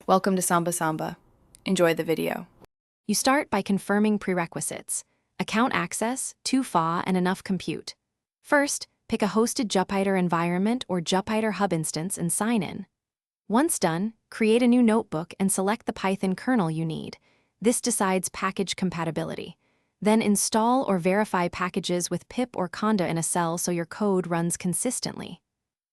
Welcome to Samba Samba. Enjoy the video. You start by confirming prerequisites: account access, 2FA, and enough compute. First, pick a hosted Jupyter environment or Jupyter Hub instance and sign in. Once done, create a new notebook and select the Python kernel you need. This decides package compatibility. Then install or verify packages with pip or conda in a cell so your code runs consistently.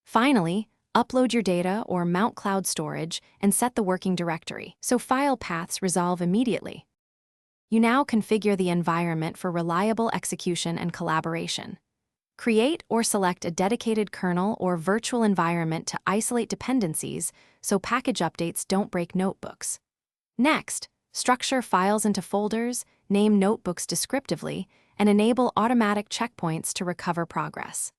Finally, upload your data or mount cloud storage and set the working directory so file paths resolve immediately. You now configure the environment for reliable execution and collaboration. Create or select a dedicated kernel or virtual environment to isolate dependencies so package updates don't break notebooks. Next, structure files into folders, name notebooks descriptively, and enable automatic checkpoints to recover progress.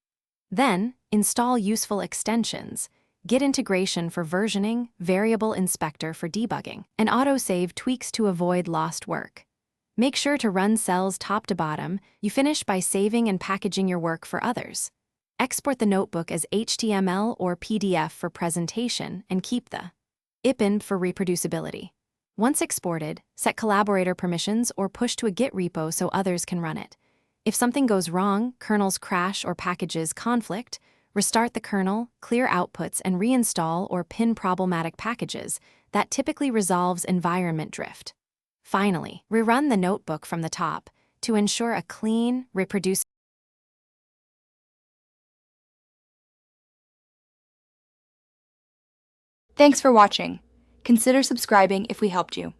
Then, install useful extensions, Git integration for versioning, variable inspector for debugging, and autosave tweaks to avoid lost work. Make sure to run cells top to bottom. You finish by saving and packaging your work for others. Export the notebook as HTML or PDF for presentation and keep the IPN for reproducibility. Once exported, set collaborator permissions or push to a Git repo so others can run it. If something goes wrong, kernels crash or packages conflict, restart the kernel, clear outputs, and reinstall or pin problematic packages. That typically resolves environment drift. Finally, rerun the notebook from the top to ensure a clean, reproducible. Thanks for watching. Consider subscribing if we helped you.